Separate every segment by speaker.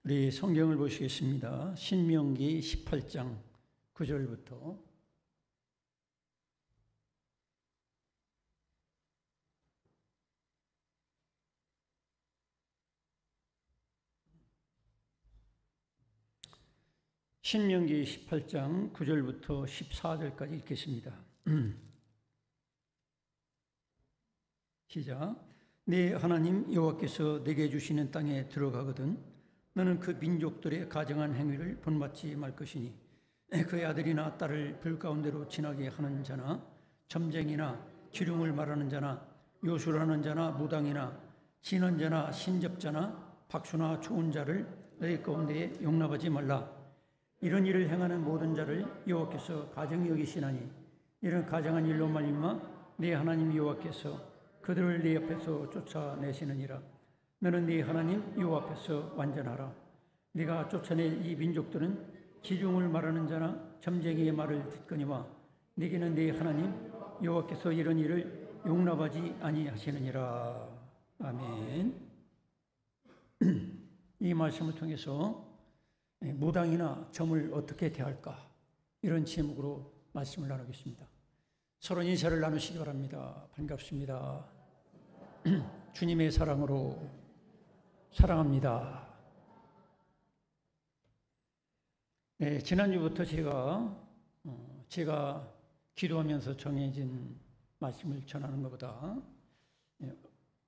Speaker 1: 우리 성경을 보시겠습니다. 신명기 18장 9절부터 신명기 18장 9절부터 14절까지 읽겠습니다. 시작. 네 하나님 여호와께서 내게 주시는 땅에 들어가거든 너는 그 민족들의 가증한 행위를 본받지 말 것이니 그의 아들이나 딸을 불 가운데로 지나게 하는 자나 점쟁이나 기륭을 말하는 자나 요술하는 자나 무당이나 지는 자나 신접자나 박수나 좋은 자를 너희 가운데에 용납하지 말라. 이런 일을 행하는 모든 자를 여호와께서 가증히 여기시나니 이런 가증한 일로 말미암아 네 하나님 여호와께서 그들을 네 앞에서 쫓아내시느니라. 너는 네 하나님 여호와 앞에서 완전하라. 네가 쫓아낼 이 민족들은 기중을 말하는 자나 점쟁이의 말을 듣거니와 네게는 네 하나님 여호와께서 이런 일을 용납하지 아니하시느니라. 아멘. 이 말씀을 통해서 무당이나 점을 어떻게 대할까 이런 제목으로 말씀을 나누겠습니다. 서로 인사를 나누시기 바랍니다. 반갑습니다. 주님의 사랑으로 사랑합니다. 네, 지난주부터 제가 기도하면서 정해진 말씀을 전하는 것보다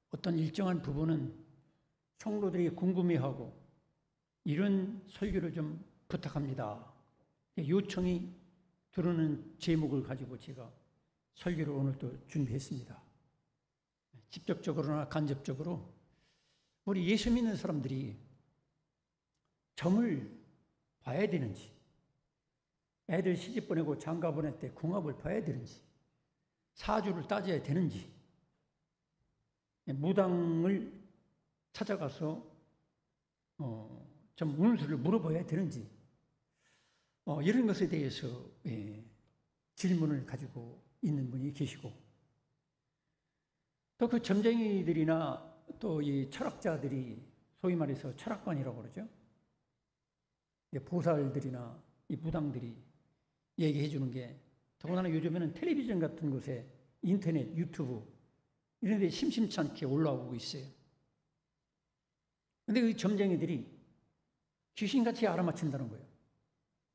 Speaker 1: 어떤 일정한 부분은 성도들이 궁금해하고 이런 설교를 좀 부탁합니다. 요청이 들어오는 제목을 가지고 제가 설교를 오늘 또 준비했습니다. 직접적으로나 간접적으로 우리 예수 믿는 사람들이 점을 봐야 되는지, 애들 시집 보내고 장가 보낼 때 궁합을 봐야 되는지, 사주를 따져야 되는지, 무당을 찾아가서 좀 운수를 물어봐야 되는지, 이런 것에 대해서 질문을 가지고 있는 분이 계시고, 또 그 점쟁이들이나 또 이 철학자들이 소위 말해서 철학관이라고 그러죠. 보살들이나 이 무당들이 얘기해 주는 게 더군다나 요즘에는 텔레비전 같은 곳에 인터넷, 유튜브 이런 데 심심치 않게 올라오고 있어요. 근데 그 점쟁이들이 귀신같이 알아맞힌다는 거예요.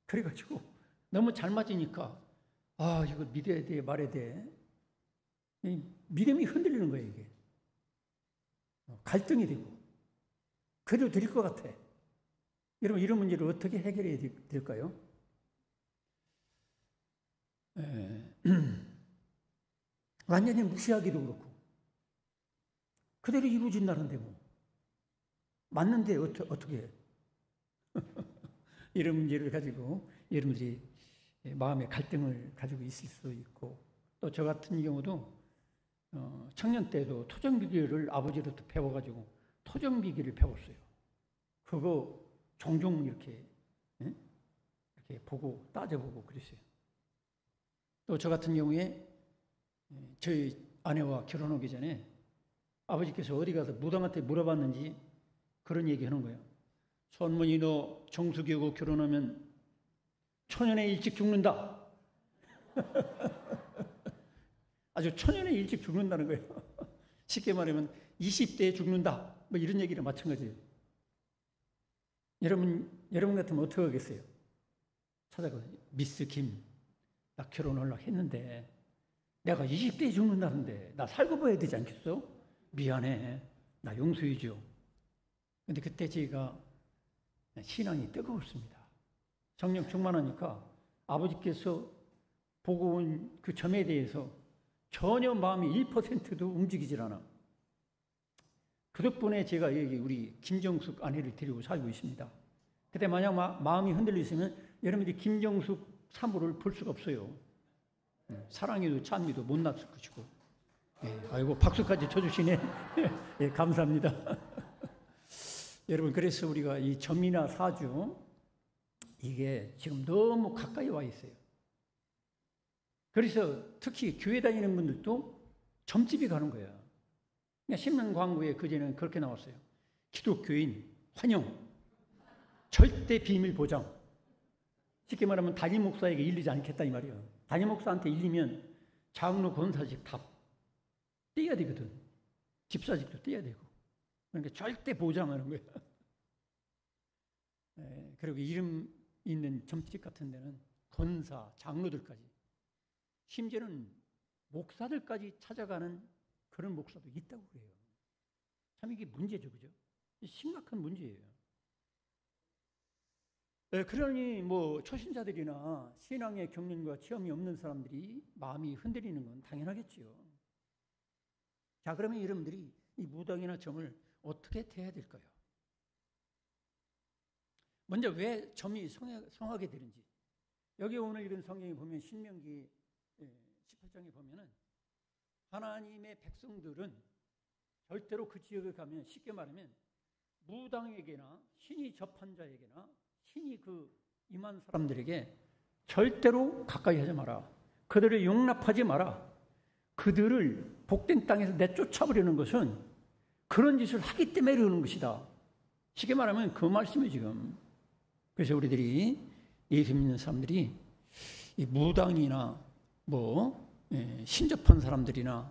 Speaker 1: 그래가지고 너무 잘 맞으니까 이거 믿어야 돼 말해야 돼. 믿음이 흔들리는 거예요. 이게 갈등이 되고 그래도 될 것 같아. 여러분 이런 문제를 어떻게 해결해야 될까요? 완전히 무시하기도 그렇고 그대로 이루어진다는데 뭐 맞는데 어떻게 해? 이런 문제를 가지고 여러분들이 마음의 갈등을 가지고 있을 수도 있고 또 저 같은 경우도 청년 때도 토정비기를 아버지로부터 배워가지고 토정비기를 배웠어요. 그거 종종 이렇게 보고 따져보고 그랬어요. 또 저 같은 경우에 저희 아내와 결혼하기 전에 아버지께서 어디 가서 무당한테 물어봤는지 그런 얘기 하는 거예요. 손문이 너 정수기하고 결혼하면 초년에 일찍 죽는다. 아주 초년에 일찍 죽는다는 거예요. 쉽게 말하면 20대에 죽는다. 뭐 이런 얘기랑 마찬가지예요. 여러분 같으면 어떻게 하겠어요? 찾아가 미스 김, 나 결혼하려고 했는데 내가 20대에 죽는다는데 나 살고 봐야 되지 않겠어? 미안해. 나 용서해줘. 근데 그때 제가 신앙이 뜨거웠습니다. 성령 충만하니까 아버지께서 보고 온 그 점에 대해서 전혀 마음이 1%도 움직이질 않아. 그 덕분에 제가 여기 우리 김정숙 아내를 데리고 살고 있습니다. 그때 만약 마음이 흔들리시면 여러분들이 김정숙 사모를 볼 수가 없어요. 사랑에도 찬미도 못 났을 것이고. 아이고 박수까지 쳐주시네. 감사합니다. 여러분 그래서 우리가 이 점이나 사주 이게 지금 너무 가까이 와 있어요. 그래서 특히 교회 다니는 분들도 점집이 가는 거야. 신문 광고에 그제는 그렇게 나왔어요. 기독교인 환영. 절대 비밀 보장. 쉽게 말하면 담임 목사에게 일리지 않겠다 이 말이에요. 담임 목사한테 일리면 장로 권사직 다 떼야 되거든. 집사직도 떼야 되고. 그러니까 절대 보장하는 거예요. 그리고 이름 있는 점집 같은 데는 권사, 장로들까지, 심지어는 목사들까지 찾아가는 그런 목사도 있다고 그래요. 참 이게 문제죠, 그죠? 심각한 문제예요. 그러니 뭐 초신자들이나 신앙의 경륜과 체험이 없는 사람들이 마음이 흔들리는 건 당연하겠지요. 자, 그러면 여러분들이 이 무당이나 점을 어떻게 대해야 될까요? 먼저 왜 점이 성하게 되는지. 여기 오늘 이런 성경에 보면 신명기 18장에 보면은 하나님의 백성들은 절대로 그 지역에 가면 쉽게 말하면 무당에게나 신이 접한 자에게나 신이 그 임한 사람들에게 절대로 가까이 하지 마라. 그들을 용납하지 마라. 그들을 복된 땅에서 내쫓아버리는 것은 그런 짓을 하기 때문에 이러는 것이다. 쉽게 말하면 그 말씀이 지금. 그래서 우리들이 예수 믿는 사람들이 이 무당이나 뭐 신접한 사람들이나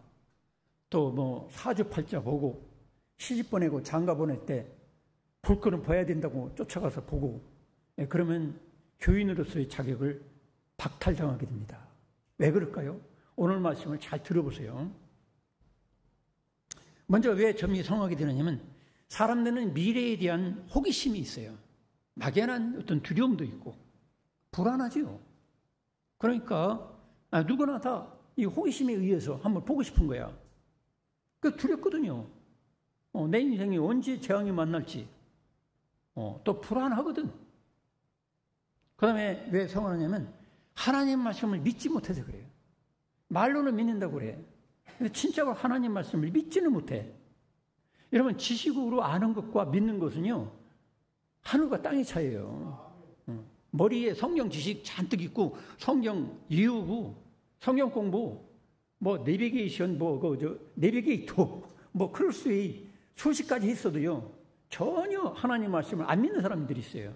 Speaker 1: 또 뭐 사주팔자 보고 시집 보내고 장가 보낼 때 볼 거는 봐야 된다고 쫓아가서 보고 그러면 교인으로서의 자격을 박탈당하게 됩니다. 왜 그럴까요? 오늘 말씀을 잘 들어보세요. 먼저 왜 점이 성하게 되느냐면 사람들은 미래에 대한 호기심이 있어요. 막연한 어떤 두려움도 있고 불안하지요. 그러니까 누구나 다 이 호기심에 의해서 한번 보고 싶은 거야. 그 두렵거든요. 내 인생이 언제 재앙이 만날지 또 불안하거든. 그 다음에 왜 성하냐면 하나님 말씀을 믿지 못해서 그래요. 말로는 믿는다고 그래. 근데 진짜로 하나님 말씀을 믿지는 못해. 여러분 지식으로 아는 것과 믿는 것은요 하늘과 땅의 차이예요. 머리에 성경 지식 잔뜩 있고 성경 이유고 성경 공부 뭐 내비게이션 내비게이터 뭐 크루스웨이 수십 가지 있어도요 전혀 하나님 말씀을 안 믿는 사람들이 있어요.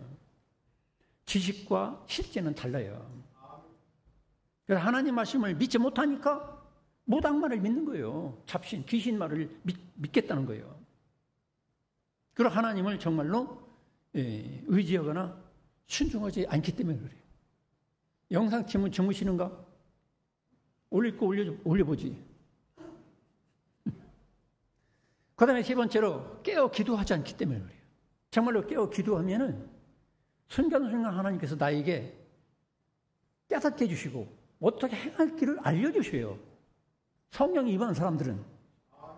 Speaker 1: 지식과 실제는 달라요. 그래서 하나님 말씀을 믿지 못하니까 무당 말을 믿는 거예요. 잡신, 귀신 말을 믿겠다는 거예요. 그리고 하나님을 정말로 의지하거나 순종하지 않기 때문에 그래요. 영상팀은 주무시는가? 올릴 거 올려보지. 그 다음에 세 번째로 깨어 기도하지 않기 때문에 그래요. 정말로 깨어 기도하면은 순간순간 하나님께서 나에게 깨닫게 해주시고 어떻게 행할 길을 알려주셔요. 성령이 임한 사람들은.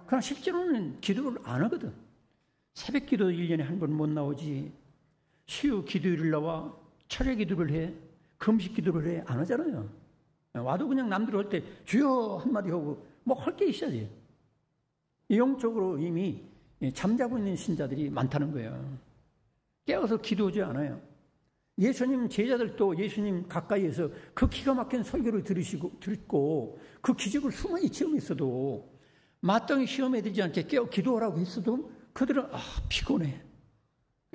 Speaker 1: 그러나 실제로는 기도를 안 하거든. 새벽 기도 1년에 한 번 못 나오지. 수요 기도일을 나와 철야 기도를 해. 금식 기도를 해. 안 하잖아요. 와도 그냥 남들 할 때 주여 한마디 하고 뭐 할 게 있어야지. 영적으로 이미 잠자고 있는 신자들이 많다는 거예요. 깨어서 기도하지 않아요. 예수님 제자들도 예수님 가까이에서 그 기가 막힌 설교를 듣고 그 기적을 수많이 체험했어도 마땅히 시험에 들지 않게 깨어 기도하라고 했어도 그들은 피곤해.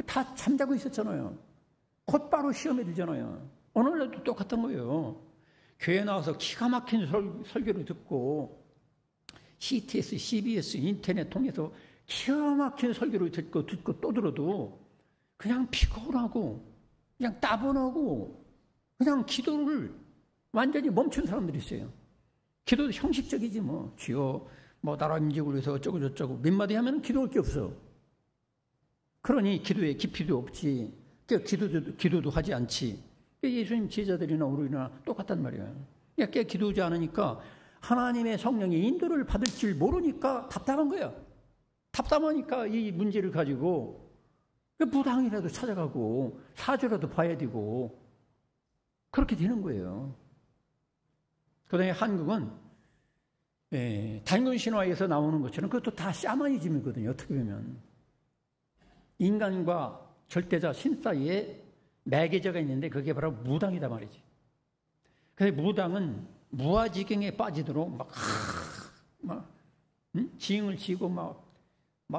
Speaker 1: 다 잠자고 있었잖아요. 곧바로 시험에 들잖아요. 오늘날도 똑같은 거예요. 교회 나와서 기가 막힌 설교를 듣고 CTS, CBS, 인터넷 통해서 기가 막힌 설교를 듣고 또 들어도 그냥 피곤하고 그냥 따분하고 그냥 기도를 완전히 멈춘 사람들이 있어요. 기도도 형식적이지 뭐. 주여 뭐 나라 민족을 위해서 어쩌고 저쩌고 몇 마디 하면 기도할 게 없어. 그러니 기도에 깊이도 없지. 기도도 하지 않지. 예수님 제자들이나 우리나 똑같단 말이에요. 그러니까 기도하지 않으니까 하나님의 성령의 인도를 받을 줄 모르니까 답답한 거야. 답답하니까 이 문제를 가지고 무당이라도 찾아가고 사주라도 봐야 되고 그렇게 되는 거예요. 그다음에 한국은 단군 신화에서 나오는 것처럼 그것도 다 샤머니즘이거든요. 어떻게 보면 인간과 절대자 신 사이에 매개자가 있는데 그게 바로 무당이다 말이지. 그래서 무당은 무아지경에 빠지도록 지응을 지고 막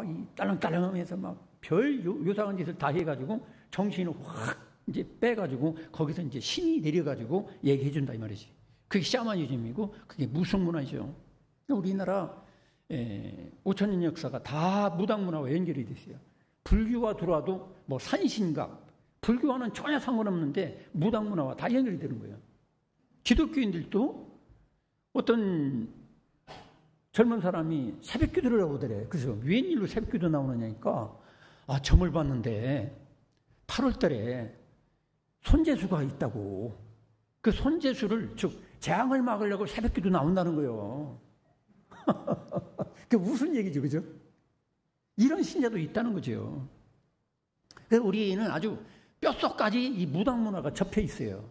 Speaker 1: 이 딸랑딸랑하면서 막 별 요상한 짓을 다 해가지고 정신을 확 이제 빼가지고 거기서 이제 신이 내려가지고 얘기해준다 이 말이지. 그게 샤머니즘이고 그게 무속문화죠. 우리나라 5,000년 역사가 다 무당문화와 연결이 됐어요. 불교가 들어와도 뭐 산신각, 불교와는 전혀 상관없는데 무당문화와 다 연결이 되는 거예요. 기독교인들도 어떤 젊은 사람이 새벽기도를 하고 그래. 그래서 웬일로 새벽기도 나오느냐니까 점을 봤는데 8월 달에 손재수가 있다고. 그 손재수를 즉 재앙을 막으려고 새벽기도 나온다는 거예요. 그게 무슨 얘기죠, 그죠? 이런 신자도 있다는 거죠. 그래서 우리는 아주 뼛속까지 이 무당문화가 접혀 있어요.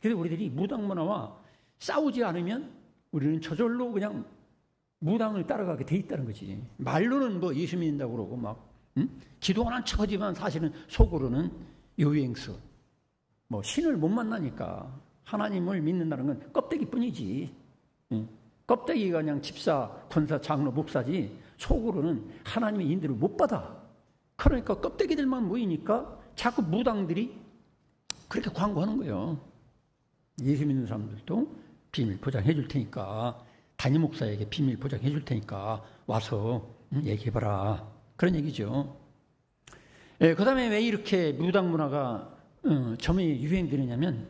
Speaker 1: 그래서 우리들이 무당문화와 싸우지 않으면 우리는 저절로 그냥 무당을 따라가게 돼 있다는 거지. 말로는 뭐 예수 믿는다고 그러고 막 기도하는 척하지만 사실은 속으로는 요행수. 뭐 신을 못 만나니까 하나님을 믿는다는 건 껍데기뿐이지. 껍데기가 그냥 집사, 권사, 장로, 목사지 속으로는 하나님의 인도를 못 받아. 그러니까 껍데기들만 모이니까 자꾸 무당들이 그렇게 광고하는 거예요. 예수 믿는 사람들도 비밀 보장해 줄 테니까, 담임 목사에게 비밀 보장해 줄 테니까 와서 얘기해봐라. 그런 얘기죠. 그 다음에 왜 이렇게 무당 문화가 점이 유행되느냐면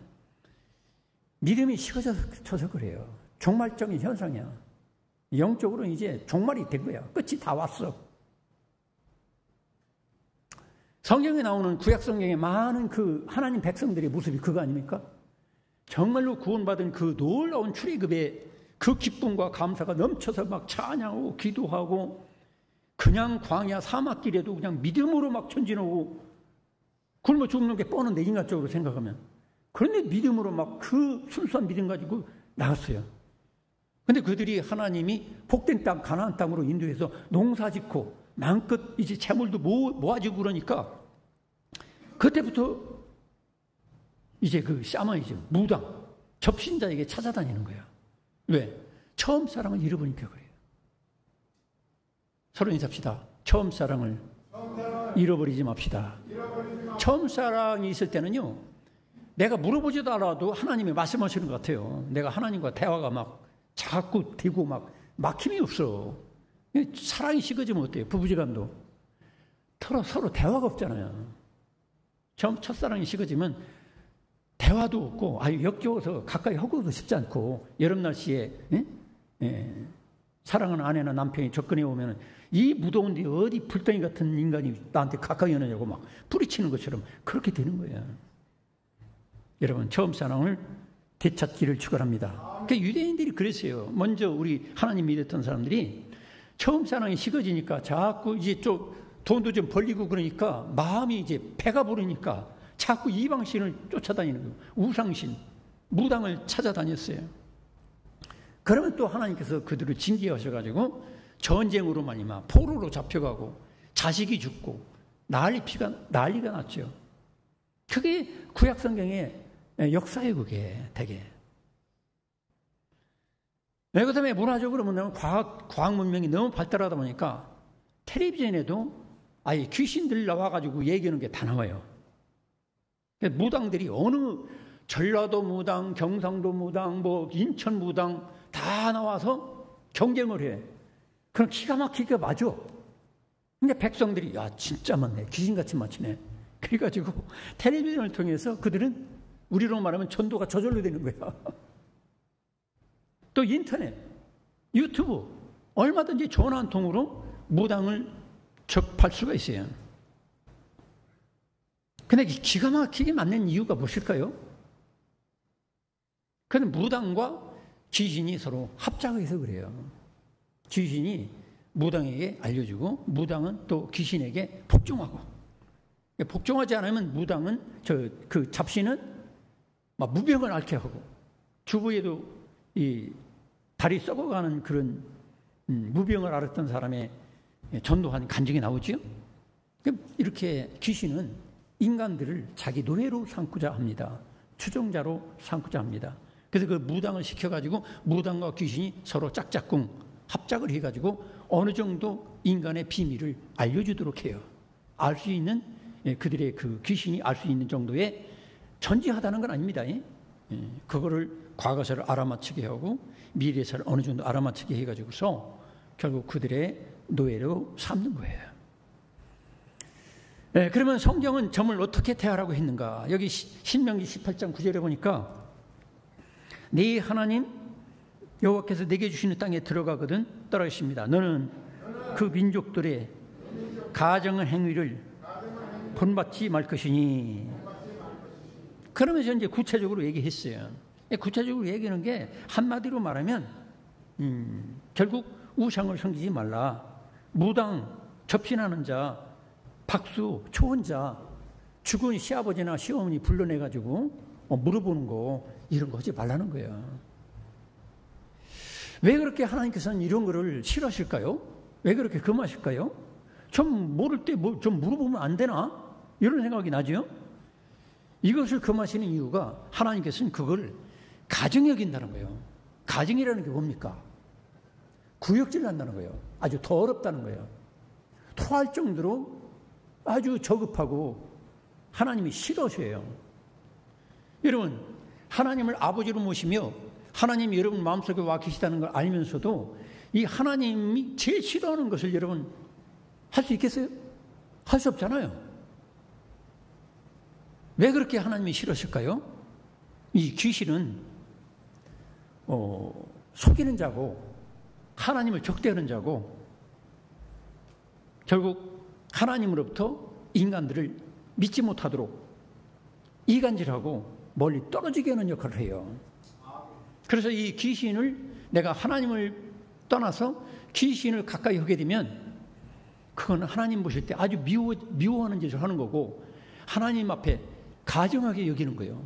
Speaker 1: 믿음이 식어져서 그래요. 종말적인 현상이야. 영적으로는 이제 종말이 된 거야. 끝이 다 왔어. 성경에 나오는 구약 성경에 많은 그 하나님 백성들의 모습이 그거 아닙니까? 정말로 구원받은 그 놀라운 출애굽의 그 기쁨과 감사가 넘쳐서 막 찬양하고 기도하고 그냥 광야 사막길에도 그냥 믿음으로 막 전진하고 굶어 죽는 게 뻔한데 인간적으로 생각하면. 그런데 믿음으로 막 그 순수한 믿음 가지고 나갔어요. 근데 그들이 하나님이 복된 땅 가나안 땅으로 인도해서 농사 짓고 마음껏 이제 재물도 모아지고 그러니까 그때부터 이제 그 샤머니즘, 무당, 접신자에게 찾아다니는 거야. 왜? 처음 사랑을 잃어버리니까 그래요. 서로 인사합시다. 처음 사랑을 잃어버리지 맙시다. 처음 사랑이 있을 때는요, 내가 물어보지도 않아도 하나님이 말씀하시는 것 같아요. 내가 하나님과 대화가 막 자꾸 되고 막 막힘이 없어. 사랑이 식어지면 어때요? 부부지간도 서로 대화가 없잖아요. 첫사랑이 식어지면 대화도 없고 아유 역겨워서 가까이 하고도 싶지 않고 여름 날씨에 사랑하는 아내나 남편이 접근해 오면 이 무더운데 어디 불덩이 같은 인간이 나한테 가까이 오느냐고 막 뿌리치는 것처럼 그렇게 되는 거예요. 여러분 처음 사랑을 되찾기를 축원합니다. 그러니까 유대인들이 그랬어요. 먼저 우리 하나님 믿었던 사람들이 처음 사랑이 식어지니까 자꾸 이제 좀 돈도 좀 벌리고 그러니까 마음이 이제 배가 부르니까 자꾸 이방신을 쫓아다니는 거예요. 우상신, 무당을 찾아다녔어요. 그러면 또 하나님께서 그들을 징계하셔가지고 전쟁으로만 막 포로로 잡혀가고 자식이 죽고 난리가 났죠. 그게 구약 성경의 역사예요. 그게 되게. 그 다음에 문화적으로 보면 과학 문명이 너무 발달하다 보니까 텔레비전에도 아예 귀신들 나와가지고 얘기하는 게 다 나와요. 무당들이 어느 전라도 무당, 경상도 무당, 뭐 인천 무당 다 나와서 경쟁을 해. 그럼 기가 막히게 맞아. 근데 백성들이 야 진짜 맞네. 귀신같이 맞히네. 그래가지고 텔레비전을 통해서 그들은 우리로 말하면 전도가 저절로 되는 거야. 또 인터넷, 유튜브 얼마든지 전화 한 통으로 무당을 접할 수가 있어요. 근데 기가 막히게 맞는 이유가 무엇일까요? 그는 무당과 귀신이 서로 합작해서 그래요. 귀신이 무당에게 알려주고 무당은 또 귀신에게 복종하고, 복종하지 않으면 무당은 그 잡신은 막 무병을 앓게 하고 주부에도 이 다리 썩어가는 그런 무병을 앓았던 사람의 전도하는 간증이 나오죠. 이렇게 귀신은 인간들을 자기 노예로 삼고자 합니다. 추종자로 삼고자 합니다. 그래서 그 무당을 시켜가지고 무당과 귀신이 서로 짝짝꿍 합작을 해가지고 어느 정도 인간의 비밀을 알려주도록 해요. 알 수 있는 그들의 그 귀신이 알 수 있는 정도의 전지하다는 건 아닙니다. 그거를 과거사를 알아맞히게 하고 미래사를 어느 정도 알아맞히게 해가지고서 결국 그들의 노예로 삼는 거예요. 그러면 성경은 점을 어떻게 대하라고 했는가? 여기 신명기 18장 9절에 보니까 네 하나님 여호와께서 내게 주시는 땅에 들어가거든 따라하십니다. 너는 그 민족들의 가증한 행위를 본받지 말 것이니. 그러면서 이제 구체적으로 얘기했어요. 구체적으로 얘기하는 게 한마디로 말하면 결국 우상을 섬기지 말라. 무당, 접신하는 자, 박수, 초혼자, 죽은 시아버지나 시어머니 불러내가지고 물어보는 거 이런 거 하지 말라는 거예요. 왜 그렇게 하나님께서는 이런 거를 싫어하실까요? 왜 그렇게 금하실까요? 좀 모를 때 좀 물어보면 안 되나? 이런 생각이 나죠. 이것을 금하시는 이유가 하나님께서는 그걸 가증 여긴다는 거예요. 가증이라는 게 뭡니까? 구역질 난다는 거예요. 아주 더럽다는 거예요. 토할 정도로 아주 저급하고 하나님이 싫어하셔요. 여러분, 하나님을 아버지로 모시며 하나님이 여러분 마음속에 와 계시다는 걸 알면서도 이 하나님이 제일 싫어하는 것을 여러분 할 수 있겠어요? 할 수 없잖아요. 왜 그렇게 하나님이 싫으실까요? 이 귀신은 속이는 자고 하나님을 적대하는 자고 결국 하나님으로부터 인간들을 믿지 못하도록 이간질하고 멀리 떨어지게 하는 역할을 해요. 그래서 이 귀신을 내가 하나님을 떠나서 귀신을 가까이 하게 되면 그건 하나님 보실 때 아주 미워하는 짓을 하는 거고 하나님 앞에 가증하게 여기는 거예요.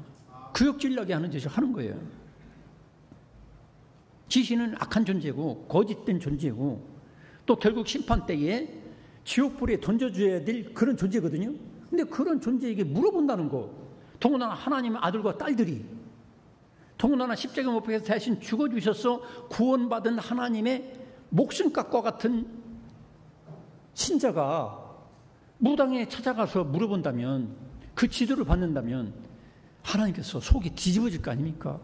Speaker 1: 구역질나게 하는 짓을 하는 거예요. 귀신은 악한 존재고 거짓된 존재고 또 결국 심판 때에 지옥불에 던져줘야 될 그런 존재거든요. 근데 그런 존재에게 물어본다는 거, 더군다나 하나님의 아들과 딸들이, 더군다나 십자가 못 박혀서 대신 죽어주셔서 구원받은 하나님의 목숨값과 같은 신자가 무당에 찾아가서 물어본다면, 그 지도를 받는다면 하나님께서 속이 뒤집어질 거 아닙니까?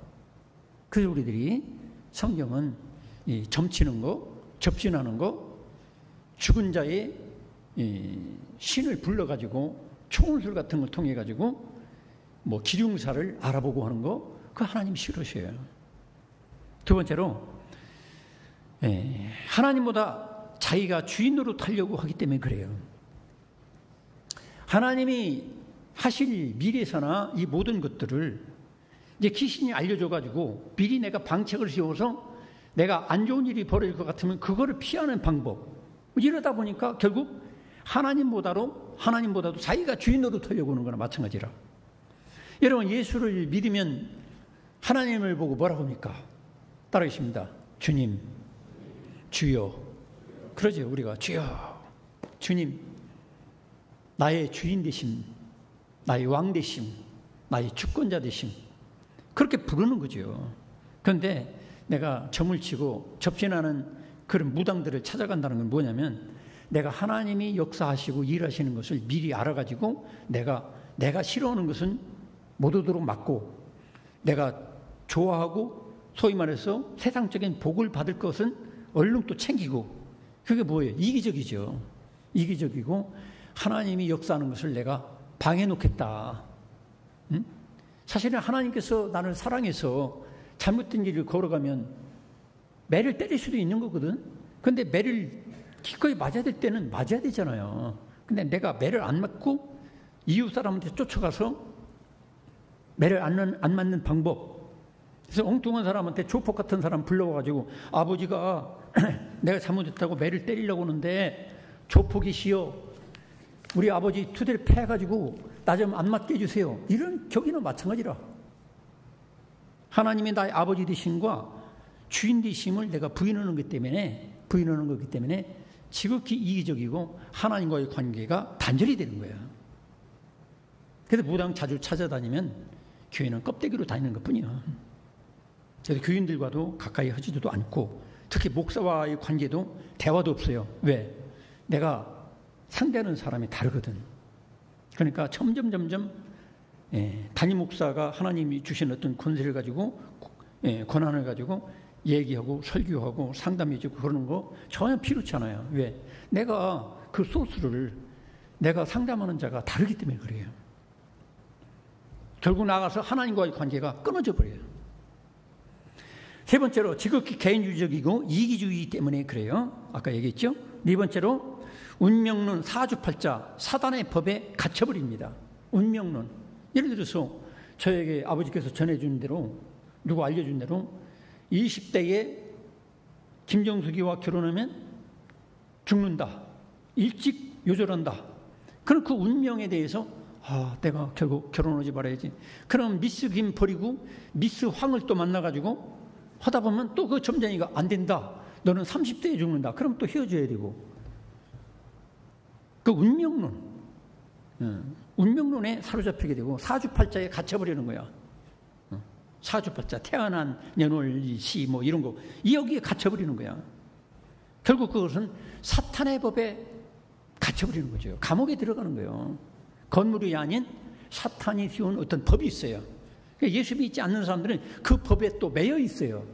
Speaker 1: 그래서 우리들이 성경은 이 점치는 거, 접신하는 거, 죽은 자의 신을 불러가지고 총술 같은 걸 통해 가지고 뭐 기륭사를 알아보고 하는 거, 그 하나님 싫으셔요. 두 번째로 하나님보다 자기가 주인으로 타려고 하기 때문에 그래요. 하나님이 하실 미래사나 이 모든 것들을 이제 귀신이 알려줘가지고 미리 내가 방책을 세워서 내가 안 좋은 일이 벌어질 것 같으면 그거를 피하는 방법, 이러다 보니까 결국 하나님보다도 자기가 주인으로 타려고 하는 거나 마찬가지라. 여러분, 예수를 믿으면 하나님을 보고 뭐라고 합니까? 따라하십니다. 주님, 주여. 그러죠. 우리가 주여, 주님, 나의 주인 되심, 나의 왕 되심, 나의 주권자 되심, 그렇게 부르는 거죠. 그런데 내가 점을 치고 접신하는 그런 무당들을 찾아간다는 건 뭐냐면, 내가 하나님이 역사하시고 일하시는 것을 미리 알아가지고 내가 싫어하는 것은 못 오도록 막고, 내가 좋아하고 소위 말해서 세상적인 복을 받을 것은 얼른 또 챙기고, 그게 뭐예요? 이기적이죠. 이기적이고 하나님이 역사하는 것을 내가 방해놓겠다. 응? 사실은 하나님께서 나를 사랑해서 잘못된 길을 걸어가면 매를 때릴 수도 있는 거거든. 근데 매를 기꺼이 맞아야 될 때는 맞아야 되잖아요. 근데 내가 매를 안 맞고 이웃 사람한테 쫓아가서 매를 안 맞는 방법, 그래서 엉뚱한 사람한테 조폭 같은 사람 불러와가지고 아버지가 내가 잘못했다고 매를 때리려고 하는데 조폭이시여, 우리 아버지 투대를 패가지고 나 좀 안 맞게 해주세요. 이런 격이나 마찬가지라. 하나님이 나의 아버지 되심과 주인 되심을 내가 부인하는 거기 때문에 지극히 이기적이고 하나님과의 관계가 단절이 되는 거예요. 그래서 무당 자주 찾아다니면 교회는 껍데기로 다니는 것뿐이야. 그래서 교인들과도 가까이 하지도 않고, 특히 목사와의 관계도 대화도 없어요. 왜? 내가 상대하는 사람이 다르거든. 그러니까 점점 담임 목사가 하나님이 주신 어떤 권세를 가지고 권한을 가지고 얘기하고 설교하고 상담해주고 그러는 거 전혀 필요치 않아요. 왜? 내가 그 소스를 내가 상담하는 자가 다르기 때문에 그래요. 결국 나가서 하나님과의 관계가 끊어져 버려요. 세 번째로 지극히 개인주의적이고 이기주의 때문에 그래요. 아까 얘기했죠. 네 번째로 운명론 사주팔자 사단의 법에 갇혀버립니다. 운명론. 예를 들어서 저에게 아버지께서 전해준 대로 누구 알려준 대로 20대에 김정숙이와 결혼하면 죽는다. 일찍 요절한다. 그럼 그 운명에 대해서 내가 결국 결혼하지 말아야지. 그럼 미스 김 버리고 미스 황을 또 만나가지고 하다 보면 또 그 점쟁이가 안 된다. 너는 30대에 죽는다. 그럼 또 헤어져야 되고. 그 운명론. 운명론에 사로잡히게 되고 사주팔자에 갇혀버리는 거야. 사주팔자, 태어난 년월시 뭐 이런 거 여기에 갇혀버리는 거야. 결국 그것은 사탄의 법에 갇혀버리는 거죠. 감옥에 들어가는 거예요. 건물이 아닌 사탄이 씌운 어떤 법이 있어요. 예수 믿지 않는 사람들은 그 법에 또 매여 있어요.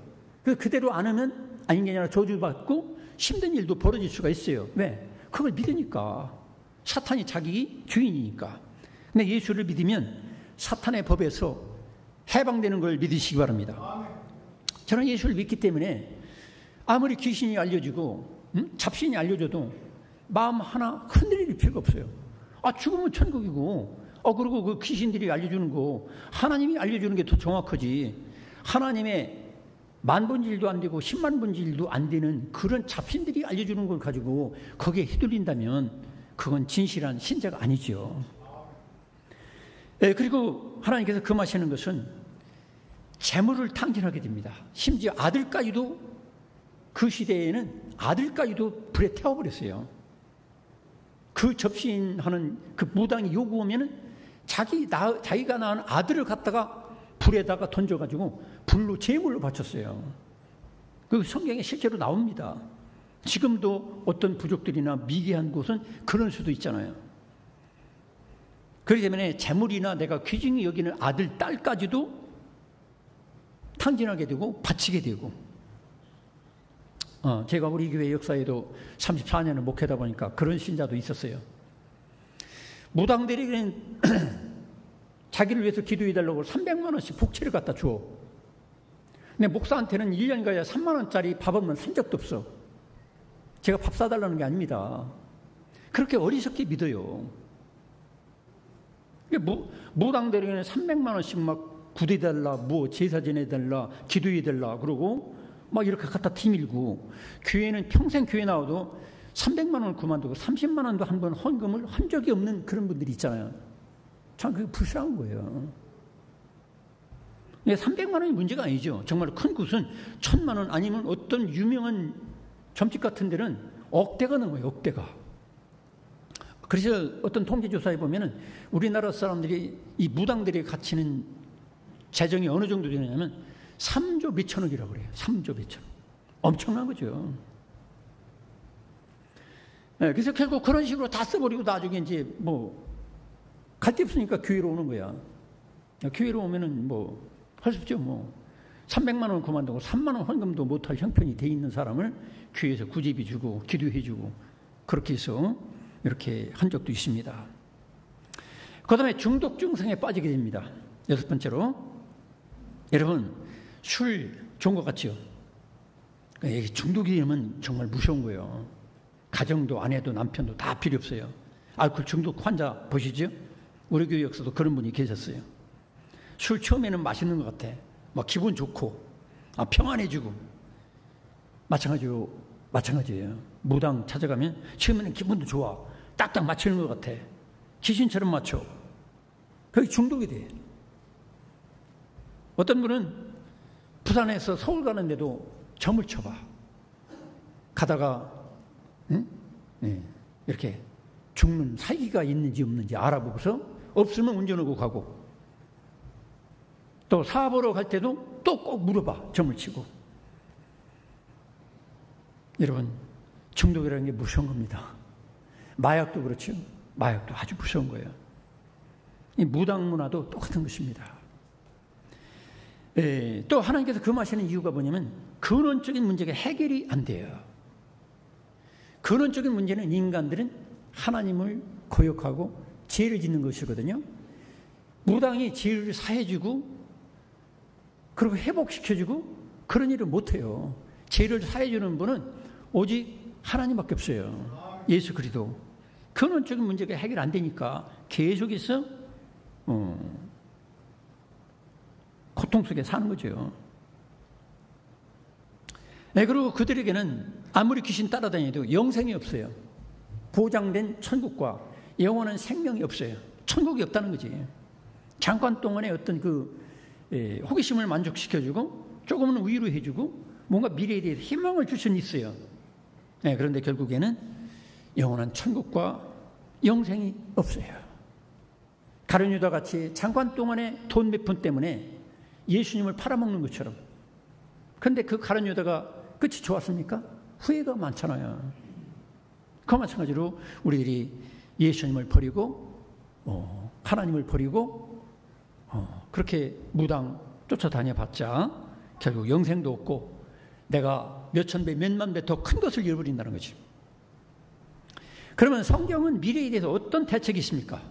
Speaker 1: 그대로 안 하면 아닌 게 아니라 저주받고 힘든 일도 벌어질 수가 있어요. 왜? 그걸 믿으니까. 사탄이 자기 주인이니까. 근데 예수를 믿으면 사탄의 법에서 해방되는 걸 믿으시기 바랍니다. 저는 예수를 믿기 때문에 아무리 귀신이 알려주고 잡신이 알려줘도 마음 하나 흔들릴 필요가 없어요. 죽으면 천국이고 그리고 그 귀신들이 알려주는 거 하나님이 알려주는 게 더 정확하지. 하나님의 만분질도 안 되고 10만 분질도 안 되는 그런 잡신들이 알려주는 걸 가지고 거기에 휘둘린다면 그건 진실한 신자가 아니죠. 그리고 하나님께서 금하시는 것은 재물을 탕진하게 됩니다. 심지어 아들까지도 그 시대에는 아들까지도 불에 태워버렸어요. 그 접신하는 그 무당이 요구하면은 자기가 낳은 아들을 갖다가 불에다가 던져가지고 불로 제물로 바쳤어요. 그 성경에 실제로 나옵니다. 지금도 어떤 부족들이나 미개한 곳은 그럴 수도 있잖아요. 그렇기 때문에 재물이나 내가 귀중히 여기는 아들, 딸까지도 탕진하게 되고 바치게 되고. 제가 우리 교회 역사에도 34년을 목회하다 보니까 그런 신자도 있었어요. 무당들에게는 자기를 위해서 기도해달라고 300만 원씩 복채를 갖다 줘. 근데 목사한테는 1년 가야 3만 원짜리 밥 한 번 산 적도 없어. 제가 밥 사달라는 게 아닙니다. 그렇게 어리석게 믿어요. 무당들에게는 300만 원씩 막 구대달라, 제사 지내달라, 기도해달라 그러고 막 이렇게 갖다 티밀고, 교회는 평생 교회 나와도 300만 원을 그만두고 30만 원도 한 번 헌금을 한 적이 없는 그런 분들이 있잖아요. 참 그게 불쌍한 거예요. 300만 원이 문제가 아니죠. 정말 큰 곳은 1000만 원 아니면 어떤 유명한 점집 같은 데는 억대가 넘어요. 억대가. 그래서 어떤 통계조사에 보면은 우리나라 사람들이 이 무당들이 갇히는 재정이 어느 정도 되냐면 3조 몇천억이라고 그래요. 3조 몇천억. 엄청난 거죠. 그래서 결국 그런 식으로 다 써버리고 나중에 이제 갈 데 없으니까 교회로 오는 거야. 교회로 오면은 할 수 없죠. 300만 원 그만두고 3만 원 헌금도 못할 형편이 돼 있는 사람을 교회에서 구제비 주고 기도해주고 그렇게 해서 이렇게 한 적도 있습니다. 그 다음에 중독 증상에 빠지게 됩니다. 6번째로, 여러분 술 좋은 것 같죠? 중독이 되면 정말 무서운 거예요. 가정도 아내도 남편도 다 필요 없어요. 알코올 중독 환자 보시죠? 우리 교회 역사도 그런 분이 계셨어요. 술 처음에는 맛있는 것 같아. 막 기분 좋고 평안해지고. 마찬가지예요. 무당 찾아가면 처음에는 기분도 좋아. 딱딱 맞추는 것 같아. 귀신처럼 맞춰. 그게 중독이 돼. 어떤 분은 부산에서 서울 가는데도 점을 쳐봐. 가다가 이렇게 죽는 사기가 있는지 없는지 알아보고서 없으면 운전하고 가고, 또 사보러 갈 때도 또 꼭 물어봐. 점을 치고. 여러분, 중독이라는 게 무서운 겁니다. 마약도 그렇죠. 마약도 아주 무서운 거예요. 이 무당 문화도 똑같은 것입니다. 또 하나님께서 금하시는 이유가 뭐냐면 근원적인 문제가 해결이 안 돼요. 근원적인 문제는 인간들은 하나님을 거역하고 죄를 짓는 것이거든요. 무당이 죄를 사해주고 그리고 회복시켜주고 그런 일을 못해요. 죄를 사해주는 분은 오직 하나님밖에 없어요. 예수 그리스도. 근원적인 문제가 해결 안 되니까 계속해서 고통 속에 사는 거죠. 네, 그리고 그들에게는 아무리 귀신 따라다녀도 영생이 없어요. 보장된 천국과 영원한 생명이 없어요. 천국이 없다는 거지. 잠깐 동안의 어떤 호기심을 만족시켜주고 조금은 위로해주고 뭔가 미래에 대해서 희망을 줄 수는 있어요. 네, 그런데 결국에는 영원한 천국과 영생이 없어요. 가룟 유다 같이 잠깐 동안의 돈 몇 푼 때문에 예수님을 팔아먹는 것처럼. 그런데 그 가룟 유다가 끝이 좋았습니까? 후회가 많잖아요. 그 마찬가지로 우리들이 예수님을 버리고 하나님을 버리고 그렇게 무당 쫓아다녀봤자 결국 영생도 없고 내가 몇천 배 몇만 배 더 큰 것을 잃어버린다는 거지. 그러면 성경은 미래에 대해서 어떤 대책이 있습니까?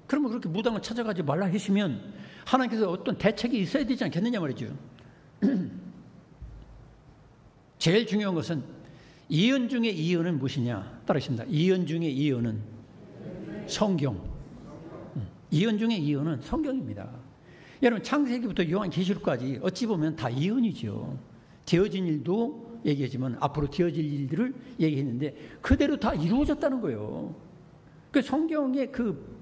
Speaker 1: 그러면 그렇게 무당을 찾아가지 말라 하시면 하나님께서 어떤 대책이 있어야 되지 않겠느냐 말이죠. 제일 중요한 것은 이언 중의 이언은 무엇이냐 따르십니다. 이언 중의 이언은 성경. 이언 중의 이언은 성경입니다. 여러분 창세기부터 요한계시록까지 어찌 보면 다 이언이죠. 되어진 일도 얘기하지만 앞으로 되어질 일들을 얘기했는데 그대로 다 이루어졌다는 거예요. 그 성경의 그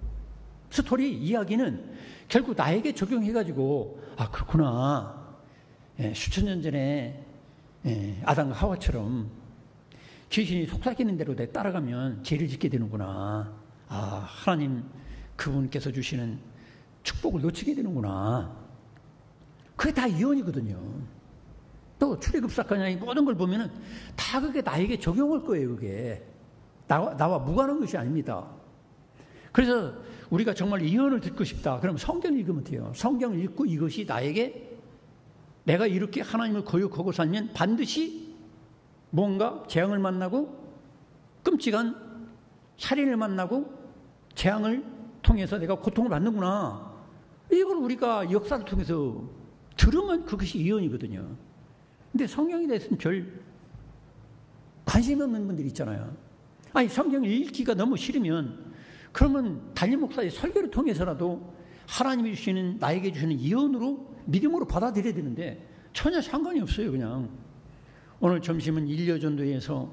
Speaker 1: 스토리 이야기는 결국 나에게 적용해가지고 아 그렇구나. 수천 년 전에 아담과 하와처럼 귀신이 속삭이는 대로 내 따라가면 죄를 짓게 되는구나. 아 하나님 그분께서 주시는 축복을 놓치게 되는구나. 그게 다 이언이거든요. 또 출애굽 사건이나 모든 걸 보면은 다 그게 나에게 적용할 거예요. 그게 나와 무관한 것이 아닙니다. 그래서 우리가 정말 이언을 듣고 싶다. 그럼 성경을 읽으면 돼요. 성경을 읽고 이것이 나에게 내가 이렇게 하나님을 거역하고 살면 반드시 뭔가 재앙을 만나고 끔찍한 살인을 만나고 재앙을 통해서 내가 고통을 받는구나. 이걸 우리가 역사를 통해서 들으면 그것이 이언이거든요. 근데 성경에 대해서는 별 관심 없는 분들이 있잖아요. 아니 성경을 읽기가 너무 싫으면 그러면 담임 목사의 설교를 통해서라도 하나님이 주시는 나에게 주시는 이언으로 믿음으로 받아들여야 되는데 전혀 상관이 없어요. 그냥 오늘 점심은 일려전도에서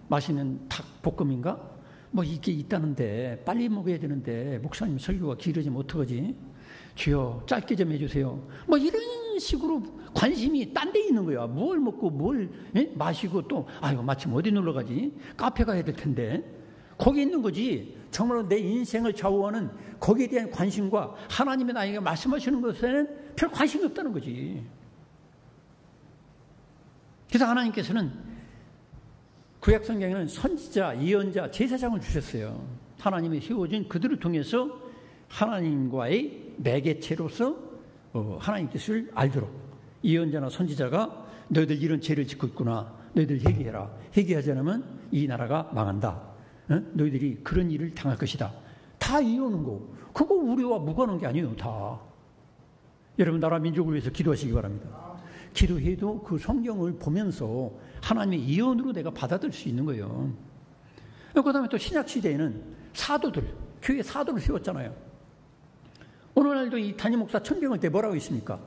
Speaker 1: 맛있는 닭볶음인가? 뭐 이게 있다는데 빨리 먹어야 되는데 목사님 설교가 길어지면 어떡하지? 주여 짧게 좀 해주세요. 뭐 이런 식으로 관심이 딴 데 있는 거야. 뭘 먹고 뭘 마시고 또 아이고 마침 어디 놀러 가지? 카페 가야 될 텐데 거기 있는 거지. 정말로 내 인생을 좌우하는 거기에 대한 관심과 하나님의 나에게 말씀하시는 것에는 별 관심이 없다는 거지. 그래서 하나님께서는 구약 성경에는 선지자, 예언자, 제사장을 주셨어요. 하나님이 세워진 그들을 통해서 하나님과의 매개체로서 하나님 뜻을 알도록 예언자나 선지자가 너희들 이런 죄를 짓고 있구나. 너희들 회개해라. 회개하지 않으면 이 나라가 망한다. 너희들이 그런 일을 당할 것이다. 다 이어오는 거. 그거 우리와 무관한 게 아니에요. 다. 여러분 나라 민족을 위해서 기도하시기 바랍니다. 기도해도 그 성경을 보면서 하나님의 예언으로 내가 받아들일 수 있는 거예요. 그 다음에 또 신약시대에는 사도들, 교회 사도를 세웠잖아요. 오늘날도 이 담임 목사 천경을 때 뭐라고 있습니까?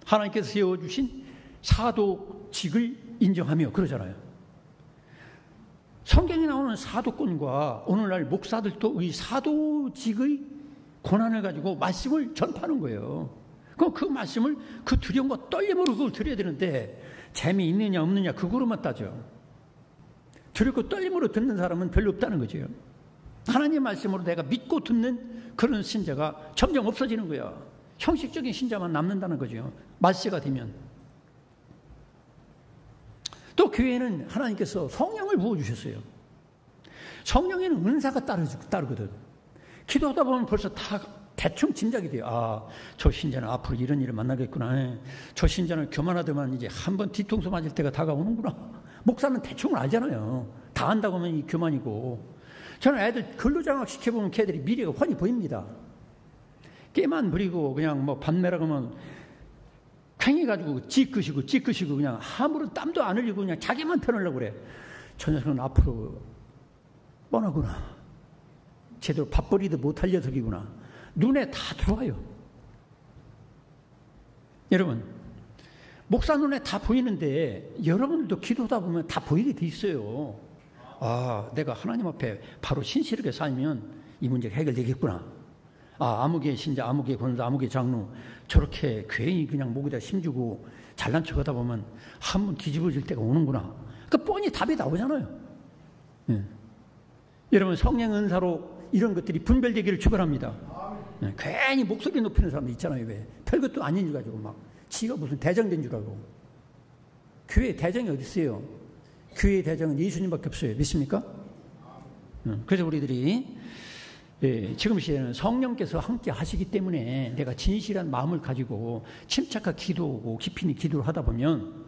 Speaker 1: 하나님께서 세워주신 사도직을 인정하며 그러잖아요. 성경에 나오는 사도권과 오늘날 목사들도 이 사도직의 권한을 가지고 말씀을 전파하는 거예요. 그럼 그 말씀을 그 두려움과 떨림으로 그걸 드려야 되는데 재미있느냐 없느냐 그거로만 따져. 두렵고 떨림으로 듣는 사람은 별로 없다는 거죠. 하나님의 말씀으로 내가 믿고 듣는 그런 신자가 점점 없어지는 거야. 형식적인 신자만 남는다는 거죠. 말세가 되면. 또 교회는 하나님께서 성령을 부어주셨어요. 성령에는 은사가 따르거든. 기도하다 보면 벌써 다 대충 짐작이 돼요. 아, 저 신자는 앞으로 이런 일을 만나겠구나. 저 신자는 교만하더만 이제 한번 뒤통수 맞을 때가 다가오는구나. 목사는 대충 알잖아요. 다 안다고 하면 이 교만이고. 저는 애들 근로장학 시켜보면 걔들이 미래가 훤히 보입니다. 깨만 부리고 그냥 뭐 반매라고 하면 팽해가지고 찌끄시고 그냥 아무런 땀도 안 흘리고 그냥 자기만 편하려고 그래. 저 녀석은 앞으로 뻔하구나. 제대로 밥벌이도 못할 녀석이구나. 눈에 다 들어와요. 여러분, 목사 눈에 다 보이는데 여러분들도 기도하다 보면 다 보이게 돼 있어요. 아, 내가 하나님 앞에 바로 신실하게 살면 이 문제가 해결되겠구나. 아, 아무개 신자, 아무개 권사, 아무개 장로 저렇게 괜히 그냥 목에다 힘주고 잘난 척하다 보면 한 번 뒤집어질 때가 오는구나. 그 뻔히 답이 나오잖아요. 예. 여러분, 성령 은사로 이런 것들이 분별되기를 축원합니다. 예. 괜히 목소리 높이는 사람들 있잖아요. 왜? 별것도 아닌 줄 가지고 막 지가 무슨 대장된 줄 알고. 교회 대장이 어디 있어요? 교회 대장은 예수님밖에 없어요. 믿습니까? 그래서 우리들이 지금 시에는 성령께서 함께 하시기 때문에 내가 진실한 마음을 가지고 침착하게 기도하고 깊이 기도를 하다 보면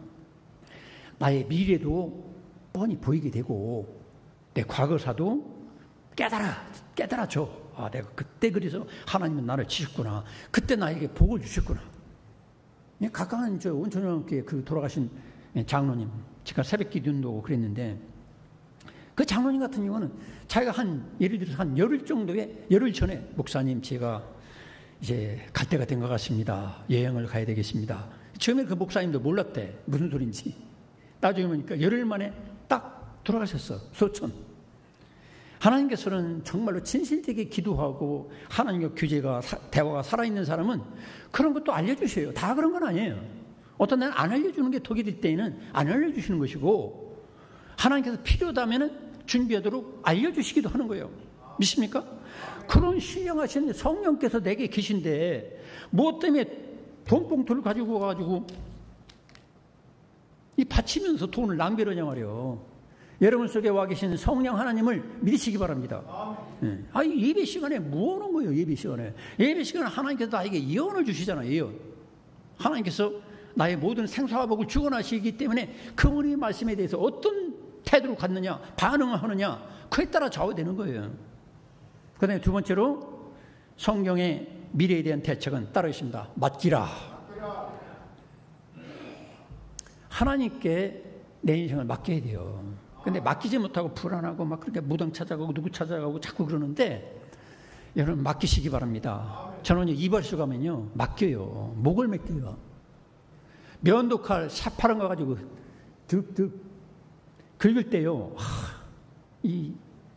Speaker 1: 나의 미래도 뻔히 보이게 되고 내 과거사도 깨달아져. 아, 내가 그때 그래서 하나님은 나를 지셨구나. 그때 나에게 복을 주셨구나. 가까운 저 온천교회 그 돌아가신 장로님, 제가 새벽 기도도 그랬는데 그 장로님 같은 경우는 자기가 예를 들어서 한 열흘 전에 목사님 제가 이제 갈 때가 된 것 같습니다. 여행을 가야 되겠습니다. 처음에 그 목사님도 몰랐대. 무슨 소린지. 나중에 보니까 열흘 만에 딱 돌아가셨어. 소천. 하나님께서는 정말로 진실되게 기도하고 하나님과 교제가 대화가 살아있는 사람은 그런 것도 알려주셔요. 다 그런 건 아니에요. 어떤 데는 안 알려주는 게 독이 될 때에는 안 알려주시는 것이고 하나님께서 필요하다면 준비하도록 알려주시기도 하는 거예요. 믿습니까? 그런 신령하신 성령께서 내게 계신데 뭐 때문에 돈봉투를 가지고 가지고 이 바치면서 돈을 낭비하냐 말이에요. 여러분 속에 와 계신 성령 하나님을 믿으시기 바랍니다. 아, 예배 시간에 뭐 하는 거예요? 예배 시간에 하나님께서 나에게 예언을 주시잖아요. 예언. 하나님께서 나의 모든 생사와 복을 주관하시기 때문에 그분의 말씀에 대해서 어떤 태도로 갖느냐, 반응을 하느냐, 그에 따라 좌우되는 거예요. 그 다음에 두 번째로 성경의 미래에 대한 대책은 따로 있습니다. 맡기라. 하나님께 내 인생을 맡겨야 돼요. 근데 맡기지 못하고 불안하고 막 그렇게 무당 찾아가고 누구 찾아가고 자꾸 그러는데 여러분 맡기시기 바랍니다. 저는 이발소 가면요 맡겨요. 목을 맡겨요. 면도칼 새파란 거 가지고 득득 긁을 때요. 이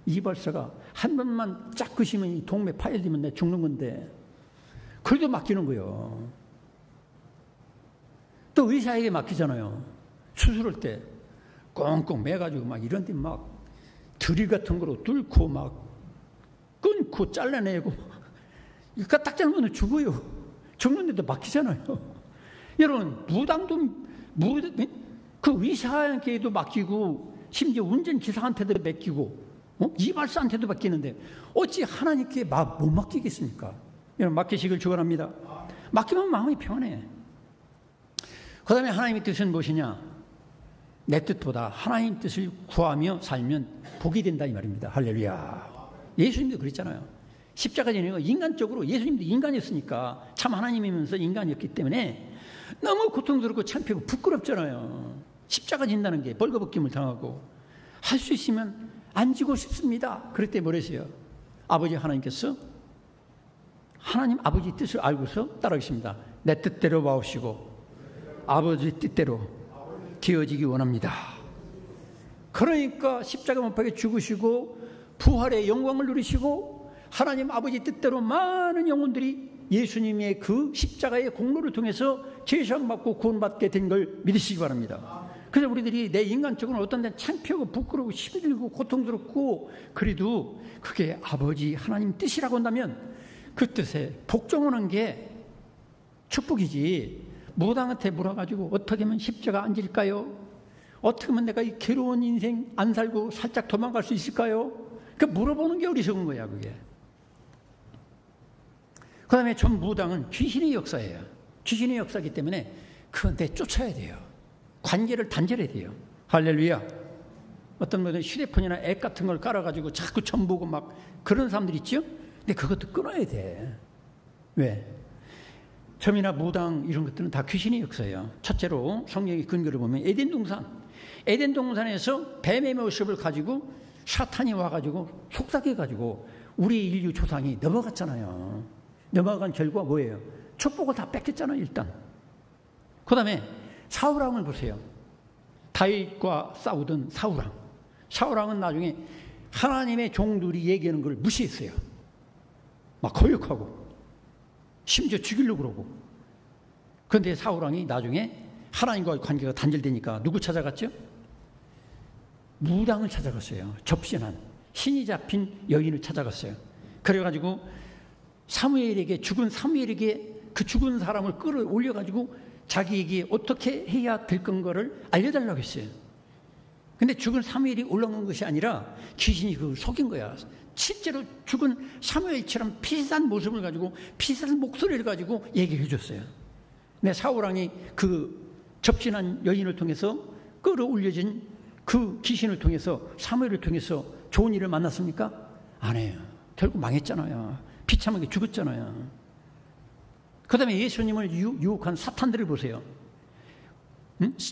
Speaker 1: 이발소가 한 번만 쫙 끄시면 이 동맥 파열되면 내 죽는 건데 그래도 맡기는 거예요. 또 의사에게 맡기잖아요. 수술할 때 꽁꽁 매가지고 막 이런 데 막 드릴 같은 거로 뚫고 막 끊고 잘라내고 그러니까 딱 잘못하면 죽어요. 죽는데도 맡기잖아요. 여러분 무당도 그 의사에게도 맡기고 심지어 운전기사한테도 맡기고 이발사한테도 맡기는데 어찌 하나님께 못 맡기겠습니까? 여러분 맡기시길 축원합니다. 맡기면 마음이 평안해. 그 다음에 하나님의 뜻은 무엇이냐? 내 뜻보다 하나님 뜻을 구하며 살면 복이 된다 이 말입니다. 할렐루야. 예수님도 그랬잖아요. 십자가 지내고 인간적으로 예수님도 인간이었으니까 참 하나님이면서 인간이었기 때문에 너무 고통스럽고 창피하고 부끄럽잖아요. 십자가 진다는 게 벌거벗김을 당하고 할 수 있으면 안 지고 싶습니다. 그럴 때 뭐랬어요? 아버지 하나님께서 하나님 아버지 뜻을 알고서 따라하겠습니다. 내 뜻대로 마옵시고 아버지 뜻대로 되어지기 원합니다. 그러니까 십자가 못 박혀 죽으시고 부활의 영광을 누리시고 하나님 아버지 뜻대로 많은 영혼들이 예수님의 그 십자가의 공로를 통해서 제사받고 구원받게 된 걸 믿으시기 바랍니다. 그래서 우리들이 내 인간적으로는 어떤 데는 창피하고 부끄러우고 힘들고 고통스럽고 그래도 그게 아버지 하나님 뜻이라고 한다면 그 뜻에 복종하는 게 축복이지. 무당한테 물어가지고 어떻게 하면 십자가 안 질까요? 어떻게 하면 내가 이 괴로운 인생 안 살고 살짝 도망갈 수 있을까요? 그 물어보는 게 어리석은 거야 그게. 그 다음에 전 무당은 귀신의 역사예요. 귀신의 역사이기 때문에 그건 내쫓아야 돼요. 관계를 단절해야 돼요. 할렐루야. 어떤 분은 휴대폰이나 앱 같은 걸 깔아가지고 자꾸 점 보고 막 그런 사람들 있죠? 근데 그것도 끊어야 돼. 왜? 점이나 무당 이런 것들은 다 귀신의 역사예요. 첫째로 성경의 근거를 보면 에덴 동산에서 뱀의 모습을 가지고 사탄이 와가지고 속삭여가지고 우리 인류 조상이 넘어갔잖아요. 넘어간 결과 뭐예요? 축복을 다 뺏겼잖아요. 일단 그 다음에 사울왕을 보세요. 다윗과 싸우던 사울왕은 나중에 하나님의 종들이 얘기하는 걸 무시했어요. 막 거역하고 심지어 죽이려고 그러고. 그런데 사울왕이 나중에 하나님과의 관계가 단절되니까 누구 찾아갔죠? 무당을 찾아갔어요. 접신한 신이 잡힌 여인을 찾아갔어요. 그래가지고 죽은 사무엘에게 그 죽은 사람을 끌어올려가지고 자기에게 어떻게 해야 될 건가를 알려달라고 했어요. 근데 죽은 사무엘이 올라온 것이 아니라 귀신이 그걸 속인 거야. 실제로 죽은 사무엘처럼 비슷한 모습을 가지고 비슷한 목소리를 가지고 얘기해 줬어요. 근데 사울왕이 그 접신한 여인을 통해서 끌어올려진 그 귀신을 통해서 사무엘을 통해서 좋은 일을 만났습니까? 안 해요. 결국 망했잖아요. 비참하게 죽었잖아요. 그 다음에 예수님을 유혹한 사탄들을 보세요.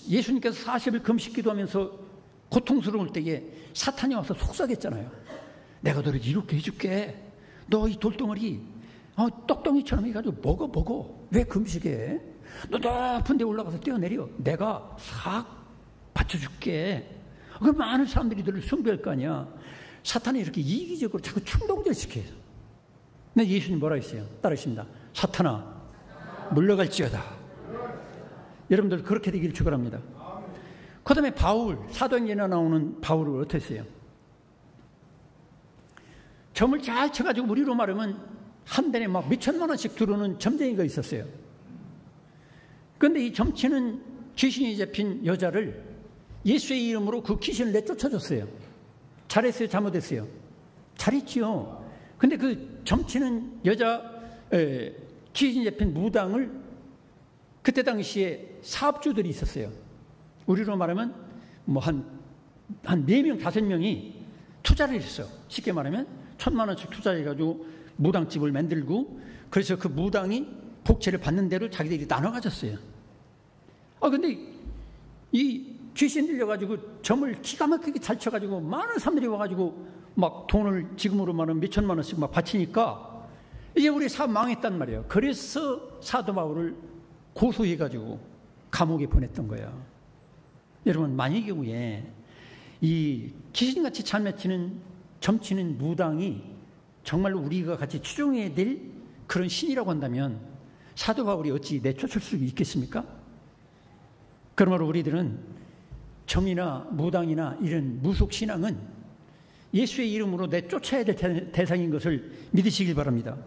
Speaker 1: 예수님께서 40일 금식 기도하면서 고통스러울 때에 사탄이 와서 속삭였잖아요. 내가 너를 이렇게 해줄게. 너 이 돌덩어리 떡덩이처럼 해가지고 먹어. 왜 금식해? 너 높은 데 올라가서 뛰어내려. 내가 싹 받쳐줄게. 그 많은 사람들이 너를 숭배할 거 아니야. 사탄이 이렇게 이기적으로 자꾸 충동절시켜요. 근데 예수님 뭐라 했어요? 따르십니다. 사탄아 물러갈지어다. 여러분들 그렇게 되기를 축원합니다. 그 다음에 바울, 사도행전에 나오는 바울을 어떻게 했어요? 점을 잘 쳐가지고 우리로 말하면 한 달에 막 몇천만 원씩 들어오는 점쟁이가 있었어요. 그런데 이 점치는 귀신이 잡힌 여자를 예수의 이름으로 그 귀신을 내쫓아줬어요. 잘했어요? 잘못했어요? 잘했지요. 근데 그 점치는 여자 귀신 잡힌 무당을 그때 당시에 사업주들이 있었어요. 우리로 말하면 뭐 한 4명, 5명이 투자를 했어요. 쉽게 말하면 1,000만 원씩 투자해가지고 무당집을 만들고 그래서 그 무당이 복채를 받는 대로 자기들이 나눠 가졌어요. 근데 이 귀신 들려가지고 점을 기가 막히게 잘 쳐가지고 많은 사람들이 와가지고 막 돈을 지금으로 말하면 몇천만 원씩 막 바치니까 이제 우리 사업 망했단 말이에요. 그래서 사도 바울을 고소해가지고 감옥에 보냈던 거예요. 여러분 만일 경우에 이 귀신같이 참매치는 점치는 무당이 정말로 우리가 같이 추종해야 될 그런 신이라고 한다면 사도 바울이 어찌 내쫓을 수 있겠습니까? 그러므로 우리들은 점이나 무당이나 이런 무속신앙은 예수의 이름으로 내쫓아야 될 대상인 것을 믿으시길 바랍니다.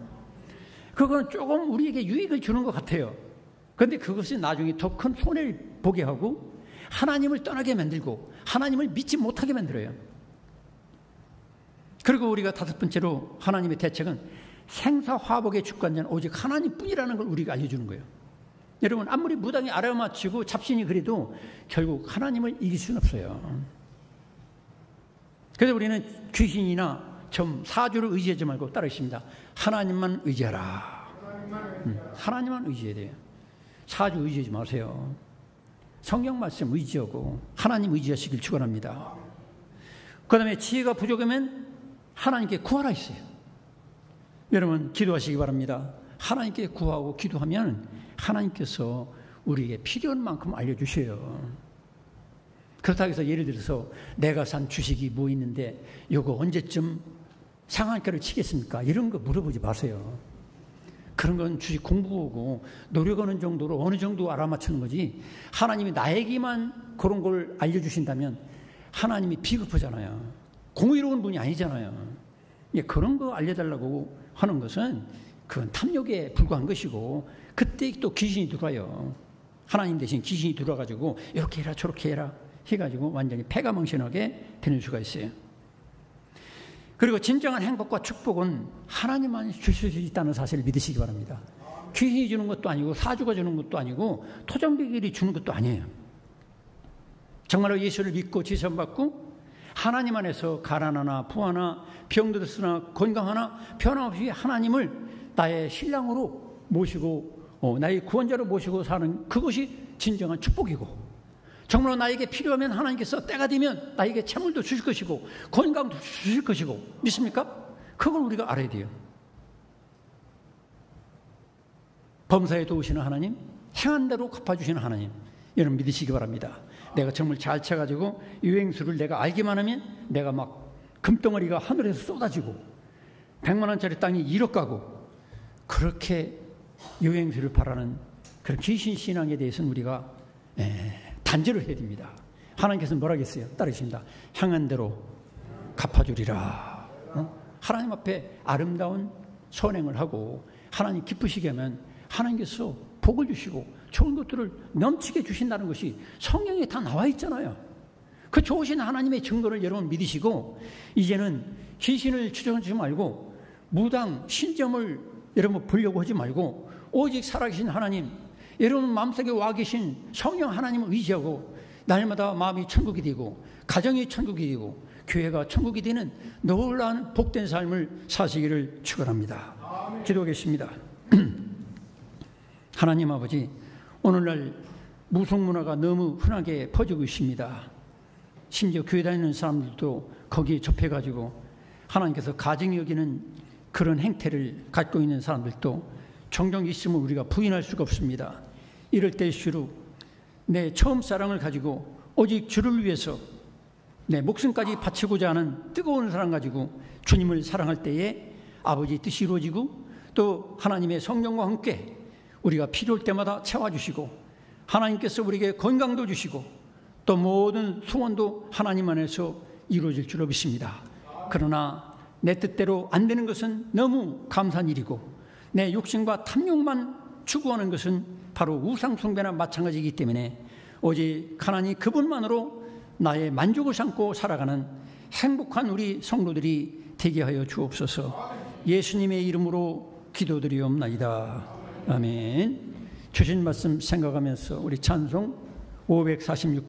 Speaker 1: 그건 조금 우리에게 유익을 주는 것 같아요. 그런데 그것이 나중에 더 큰 손해를 보게 하고 하나님을 떠나게 만들고 하나님을 믿지 못하게 만들어요. 그리고 우리가 5번째로 하나님의 대책은 생사화복의 주관자는 오직 하나님뿐이라는 걸 우리가 알려주는 거예요. 여러분 아무리 무당이 알아맞히고 잡신이 그래도 결국 하나님을 이길 수는 없어요. 그래서 우리는 귀신이나 점 사주를 의지하지 말고 따르십니다. 하나님만 의지하라. 하나님만 의지해야 돼요. 사주 의지하지 마세요. 성경 말씀 의지하고 하나님 의지하시길 축원합니다. 그 다음에 지혜가 부족하면 하나님께 구하라 했어요. 여러분 기도하시기 바랍니다. 하나님께 구하고 기도하면 하나님께서 우리에게 필요한 만큼 알려주셔요. 그렇다고 해서 예를 들어서 내가 산 주식이 뭐 있는데 이거 언제쯤 상한가를 치겠습니까? 이런 거 물어보지 마세요. 그런 건 주식 공부하고 노력하는 정도로 어느 정도 알아맞추는 거지 하나님이 나에게만 그런 걸 알려주신다면 하나님이 비겁하잖아요. 공의로운 분이 아니잖아요. 그런 거 알려달라고 하는 것은 그건 탐욕에 불과한 것이고 그때 또 귀신이 들어와요. 하나님 대신 귀신이 들어와가지고 이렇게 해라 저렇게 해라 해가지고 완전히 패가망신하게 되는 수가 있어요. 그리고 진정한 행복과 축복은 하나님만 주실 수 있다는 사실을 믿으시기 바랍니다. 귀신이 주는 것도 아니고 사주가 주는 것도 아니고 토정비결이 주는 것도 아니에요. 정말로 예수를 믿고 지선받고 하나님 안에서 가난하나 부하나 병들었으나 건강하나 변함없이 하나님을 나의 신랑으로 모시고 나의 구원자로 모시고 사는 그것이 진정한 축복이고, 정말로 나에게 필요하면 하나님께서 때가 되면 나에게 채물도 주실 것이고 건강도 주실 것이고, 믿습니까? 그걸 우리가 알아야 돼요. 범사에 도우시는 하나님, 행한 대로 갚아주시는 하나님, 여러분 믿으시기 바랍니다. 내가 정말 잘 쳐가지고 유행수를 내가 알기만 하면 내가 막 금덩어리가 하늘에서 쏟아지고 100만 원짜리 땅이 1억 가고, 그렇게 유행수를 바라는 그런 귀신 신앙에 대해서는 우리가 단절을 해야 됩니다. 하나님께서는 뭐라 했어요? 따르십니다. 향한 대로 갚아주리라. 하나님 앞에 아름다운 선행을 하고 하나님 기쁘시게 하면 하나님께서 복을 주시고 좋은 것들을 넘치게 주신다는 것이 성경에 다 나와 있잖아요. 그 좋으신 하나님의 증거를 여러분 믿으시고, 이제는 귀신을 추종하지 말고 무당 신점을 여러분 보려고 하지 말고 오직 살아계신 하나님, 여러분 마음속에 와 계신 성령 하나님을 의지하고 날마다 마음이 천국이 되고 가정이 천국이 되고 교회가 천국이 되는 놀라운 복된 삶을 사시기를 축원합니다. 기도하겠습니다. 하나님 아버지, 오늘날 무속문화가 너무 흔하게 퍼지고 있습니다. 심지어 교회 다니는 사람들도 거기에 접해가지고 하나님께서 가증히 여기는 그런 행태를 갖고 있는 사람들도 종종 있음을 우리가 부인할 수가 없습니다. 이럴 때일수록 내 처음 사랑을 가지고 오직 주를 위해서 내 목숨까지 바치고자 하는 뜨거운 사랑 가지고 주님을 사랑할 때에 아버지 뜻이 이루어지고, 또 하나님의 성령과 함께 우리가 필요할 때마다 채워주시고 하나님께서 우리에게 건강도 주시고 또 모든 소원도 하나님 안에서 이루어질 줄로 믿습니다. 그러나 내 뜻대로 안 되는 것은 너무 감사한 일이고, 내 욕심과 탐욕만 추구하는 것은 바로 우상 숭배나 마찬가지이기 때문에 오직 하나님 그분만으로 나의 만족을 삼고 살아가는 행복한 우리 성도들이 되게 하여 주옵소서. 예수님의 이름으로 기도드리옵나이다. 아멘. 주신 말씀 생각하면서 우리 찬송 546번